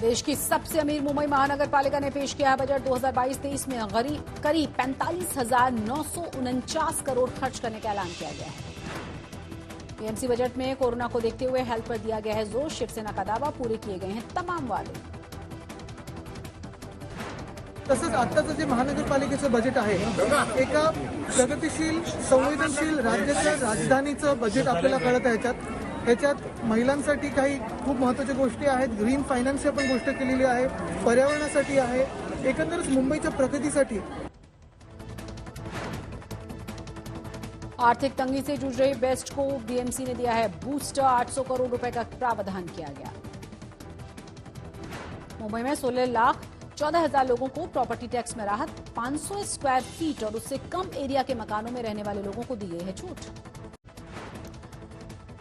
देश की सबसे अमीर मुंबई महानगर पालिका ने पेश किया है बजट। 2022-23 में करीब 45,949 करोड़ खर्च करने का ऐलान किया गया है। बीएमसी बजट में कोरोना को देखते हुए हेल्थ पर दिया गया है जोर। शिवसेना का दावा, पूरे किए गए हैं तमाम वादे। तसंच आत्ताचं जे महानगरपालिकेचं बजेट आहे एका प्रगतिशील संवेदनशील राज्याच्या राजधानीचं बजेट आपल्याला कळत आहे। ह्याच्यात महिलांसाठी काही खूप महत्त्वाच्या गोष्टी आहेत। ग्रीन फायनान्सची आपण गोष्ट केलेली आहे, पर्यावरणासाठी आहे, एकंदरच मुंबईच्या प्रगतीसाठी। आर्थिक तंगी से जूझ रही बेस्ट को बीएमसी ने दिया है बूस्टर। 800 करोड़ रुपए का प्रावधान किया गया। मुंबई में 16,14,000 लोगों को प्रॉपर्टी टैक्स में राहत। 500 स्क्वायर फीट और उससे कम एरिया के मकानों में रहने वाले लोगों को दी गई है छूट।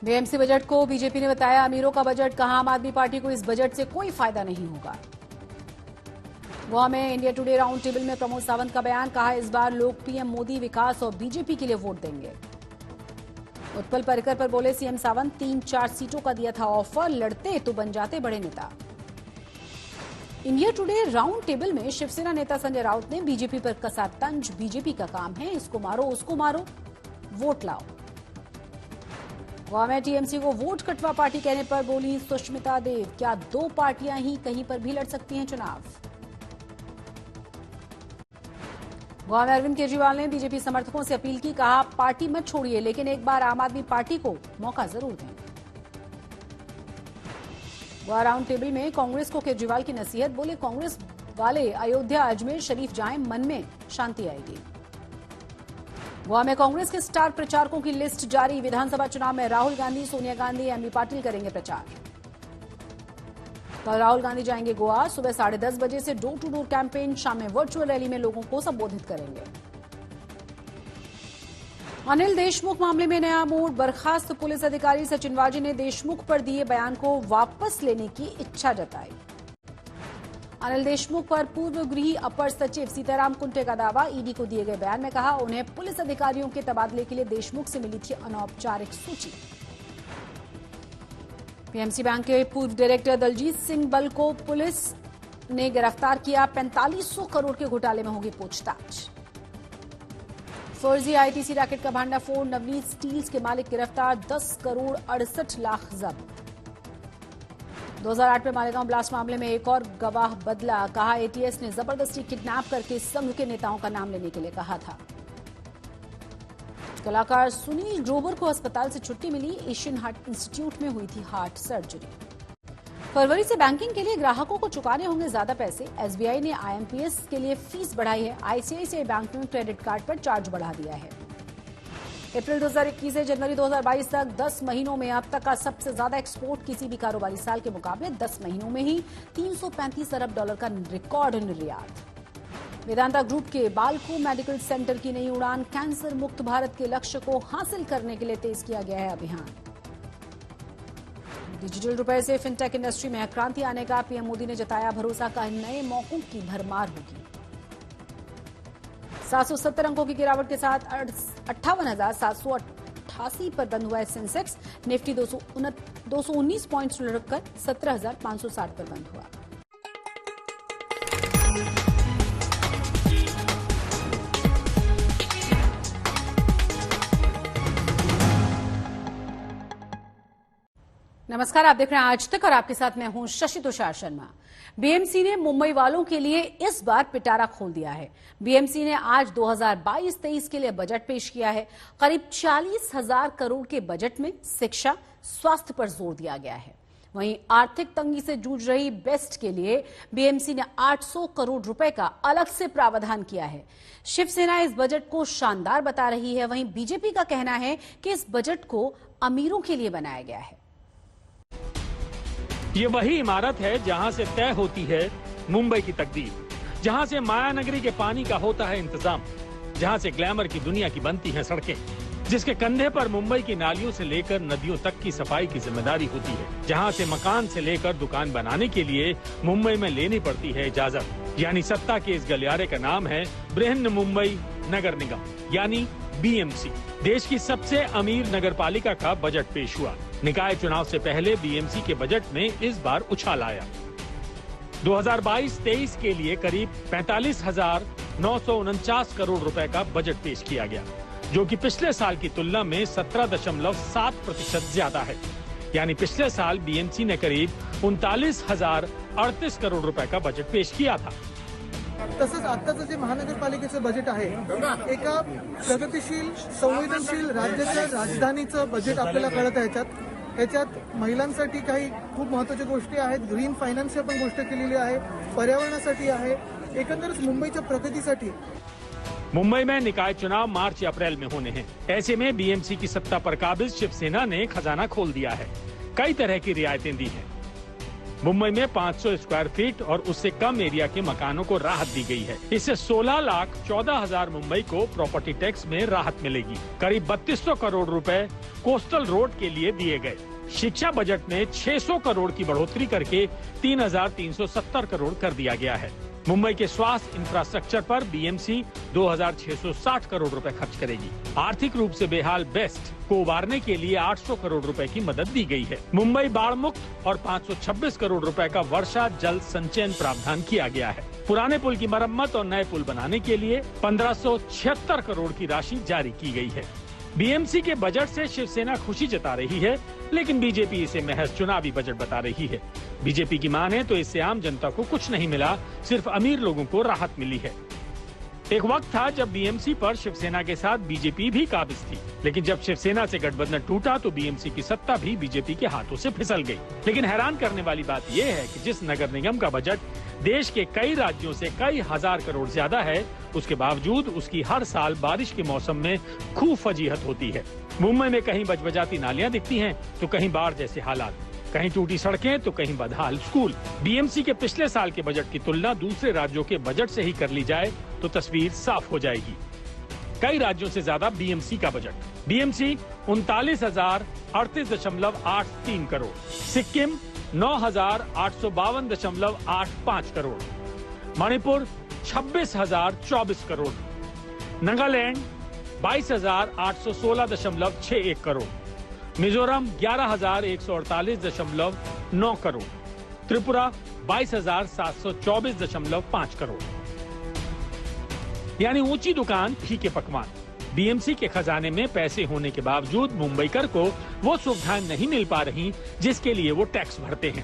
बीएमसी बजट को बीजेपी ने बताया अमीरों का बजट। कहा, आम आदमी पार्टी को इस बजट से कोई फायदा नहीं होगा। गोवा में इंडिया टुडे राउंड टेबल में प्रमोद सावंत का बयान। कहा, इस बार लोग पीएम मोदी, विकास और बीजेपी के लिए वोट देंगे। उत्पल परिकर पर बोले सीएम सावंत, 3-4 सीटों का दिया था ऑफर, लड़ते तो बन जाते बड़े नेता। इंडिया टुडे राउंड टेबल में शिवसेना नेता संजय राउत ने बीजेपी पर कसा तंज। बीजेपी का काम है इसको मारो उसको मारो, वोट लाओ। गोवा में टीएमसी को वोट कटवा पार्टी कहने पर बोली सुष्मिता देव, क्या 2 पार्टियां ही कहीं पर भी लड़ सकती हैं चुनाव। गोवा में अरविंद केजरीवाल ने बीजेपी समर्थकों से अपील की। कहा, पार्टी मत छोड़िए लेकिन एक बार आम आदमी पार्टी को मौका जरूर दें। गोवा राउंड टेबल में कांग्रेस को केजरीवाल की नसीहत। बोले, कांग्रेस वाले अयोध्या अजमेर शरीफ जाएं, मन में शांति आएगी। गोवा में कांग्रेस के स्टार प्रचारकों की लिस्ट जारी। विधानसभा चुनाव में राहुल गांधी, सोनिया गांधी, एमबी पाटिल करेंगे प्रचार। कल राहुल गांधी जाएंगे गोवा। सुबह 10:30 बजे से डोर टू डोर कैंपेन, शाम में वर्चुअल रैली में लोगों को संबोधित करेंगे। अनिल देशमुख मामले में नया मोड़। बर्खास्त पुलिस अधिकारी सचिन वाजे ने देशमुख पर दिए बयान को वापस लेने की इच्छा जताई। अनिल देशमुख पर पूर्व गृह अपर सचिव सीताराम कुंटे का दावा। ईडी को दिए गए बयान में कहा, उन्हें पुलिस अधिकारियों के तबादले के लिए देशमुख से मिली थी अनौपचारिक सूची। पीएमसी बैंक के पूर्व डायरेक्टर दलजीत सिंह बल को पुलिस ने गिरफ्तार किया। 4500 करोड़ के घोटाले में होगी पूछताछ। फर्जी आईटीसी रैकेट का भांडाफोड़। नवनीत स्टील्स के मालिक गिरफ्तार। 10 करोड़ 68 लाख जब्त। 2008 में मालेगांव ब्लास्ट मामले में एक और गवाह बदला। कहा, एटीएस ने जबरदस्ती किडनैप करके संघ के नेताओं का नाम लेने के लिए कहा था। कलाकार सुनील ग्रोवर को अस्पताल से छुट्टी मिली। एशियन हार्ट इंस्टीट्यूट में हुई थी हार्ट सर्जरी। फरवरी से बैंकिंग के लिए ग्राहकों को चुकाने होंगे ज्यादा पैसे। एसबीआई ने आईएमपीएस के लिए फीस बढ़ाई है। आईसीआईसीआई बैंक ने क्रेडिट कार्ड पर चार्ज बढ़ा दिया है। अप्रैल 2021 से जनवरी 2022 तक 10 महीनों में अब तक का सबसे ज्यादा एक्सपोर्ट किसी भी कारोबारी साल के मुकाबले 10 महीनों में ही 335 अरब डॉलर का रिकॉर्ड निर्यात। वेदांता ग्रुप के बालको मेडिकल सेंटर की नई उड़ान। कैंसर मुक्त भारत के लक्ष्य को हासिल करने के लिए तेज किया गया है अभियान। डिजिटल रुपए से फिनटेक इंडस्ट्री में क्रांति आने का पीएम मोदी ने जताया भरोसा। का नए मौकों की भरमार होगी। 770 अंकों की गिरावट के साथ 58,788 पर बंद हुआ है सेंसेक्स। निफ्टी 219 पॉइंट्स लुढ़ककर 17,560 पर बंद हुआ। नमस्कार, आप देख रहे हैं आज तक और आपके साथ मैं हूं शशि तुषार शर्मा। बीएमसी ने मुंबई वालों के लिए इस बार पिटारा खोल दिया है। बीएमसी ने आज 2022-23 के लिए बजट पेश किया है। करीब 40,000 करोड़ के बजट में शिक्षा, स्वास्थ्य पर जोर दिया गया है। वहीं आर्थिक तंगी से जूझ रही बेस्ट के लिए बीएमसी ने 800 करोड़ रुपए का अलग से प्रावधान किया है। शिवसेना इस बजट को शानदार बता रही है। वहीं बीजेपी का कहना है कि इस बजट को अमीरों के लिए बनाया गया है। ये वही इमारत है जहां से तय होती है मुंबई की तकदीर, जहां से मायानगरी के पानी का होता है इंतजाम, जहां से ग्लैमर की दुनिया की बनती हैं सड़कें, जिसके कंधे पर मुंबई की नालियों से लेकर नदियों तक की सफाई की जिम्मेदारी होती है, जहां से मकान से लेकर दुकान बनाने के लिए मुंबई में लेनी पड़ती है इजाजत। यानी सत्ता के इस गलियारे का नाम है बृहन मुंबई नगर निगम यानी बीएमसी। देश की सबसे अमीर नगरपालिका का बजट पेश हुआ। निकाय चुनाव से पहले बीएमसी के बजट में इस बार उछाल आया। 2022-23 के लिए करीब 45,949 करोड़ रुपए का बजट पेश किया गया, जो कि पिछले साल की तुलना में 17.7% ज्यादा है। यानी पिछले साल बीएमसी ने करीब 39,038 करोड़ रुपए का बजट पेश किया था। तसंच आत्ताचं जे महानगरपालिकेचं बजेट आहे एका प्रगतिशील संवेदनशील राज्याच्या राजधानीचं बजेट आपल्याला कळत आहे। ह्याच्यात महिलांसाठी काही खूप महत्त्वाच्या गोष्टी आहेत, ग्रीन फायनान्सची पण गोष्ट केलेली आहे, पर्यावरणासाठी आहे, एकंदरीत मुंबईच्या प्रगतीसाठी। मुंबई में निकाय चुनाव मार्च या अप्रैल में होने हैं। ऐसे में बीएमसी की सत्ता पर काबिज शिवसेना ने खजाना खोल दिया है, कई तरह की रियायतें दी हैं। मुंबई में 500 स्क्वायर फीट और उससे कम एरिया के मकानों को राहत दी गई है। इससे 16,14,000 मुंबई को प्रॉपर्टी टैक्स में राहत मिलेगी। करीब 3200 करोड़ रुपए कोस्टल रोड के लिए दिए गए। शिक्षा बजट में 600 करोड़ की बढ़ोतरी करके 3,370 करोड़ कर दिया गया है। मुंबई के स्वास्थ्य इंफ्रास्ट्रक्चर पर बीएमसी 2,660 करोड़ रुपए खर्च करेगी। आर्थिक रूप से बेहाल बेस्ट को उबारने के लिए 800 करोड़ रुपए की मदद दी गई है। मुंबई बाढ़ मुक्त और 526 करोड़ रुपए का वर्षा जल संचयन प्रावधान किया गया है। पुराने पुल की मरम्मत और नए पुल बनाने के लिए 1576 करोड़ की राशि जारी की गई है। बीएमसी के बजट से शिवसेना खुशी जता रही है, लेकिन बीजेपी इसे महज चुनावी बजट बता रही है। बीजेपी की माने तो इससे आम जनता को कुछ नहीं मिला, सिर्फ अमीर लोगों को राहत मिली है। एक वक्त था जब बीएमसी पर शिवसेना के साथ बीजेपी भी काबिज थी, लेकिन जब शिवसेना से गठबंधन टूटा तो बीएमसी की सत्ता भी बीजेपी के हाथों से फिसल गई। लेकिन हैरान करने वाली बात यह है कि जिस नगर निगम का बजट देश के कई राज्यों से कई हजार करोड़ ज्यादा है, उसके बावजूद उसकी हर साल बारिश के मौसम में खूब फजीहत होती है। मुंबई में कहीं बजबजाती नालियां दिखती हैं तो कहीं बाढ़ जैसे हालात, कहीं टूटी सड़कें तो कहीं बदहाल स्कूल। बीएमसी के पिछले साल के बजट की तुलना दूसरे राज्यों के बजट से ही कर ली जाए तो तस्वीर साफ हो जाएगी। कई राज्यों से ज्यादा बीएमसी का बजट। बीएमसी 39,038.83 करोड़, सिक्किम 9,852.85 करोड़, मणिपुर 26,024 करोड़, नागालैंड 22,816.61 करोड़, मिजोरम 11,148.9 करोड़, त्रिपुरा 22,724.5 करोड़। यानी ऊंची दुकान फीके पकवान। बीएमसी के खजाने में पैसे होने के बावजूद मुंबईकर को वो सुविधाएं नहीं मिल पा रही जिसके लिए वो टैक्स भरते हैं।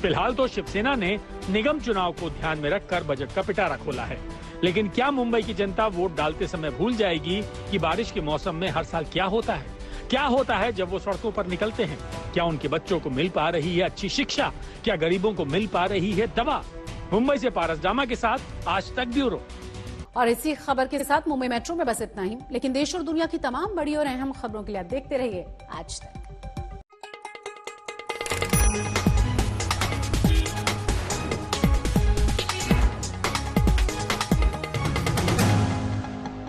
फिलहाल तो शिवसेना ने निगम चुनाव को ध्यान में रखकर बजट का पिटारा खोला है, लेकिन क्या मुंबई की जनता वोट डालते समय भूल जाएगी कि बारिश के मौसम में हर साल क्या होता है? क्या होता है जब वो सड़कों पर निकलते हैं? क्या उनके बच्चों को मिल पा रही है अच्छी शिक्षा? क्या गरीबों को मिल पा रही है दवा? मुंबई से पारस जामा के साथ आज तक ब्यूरो। और इसी खबर के साथ मुंबई मेट्रो में बस इतना ही, लेकिन देश और दुनिया की तमाम बड़ी और अहम खबरों के लिए आप देखते रहिए आज तक।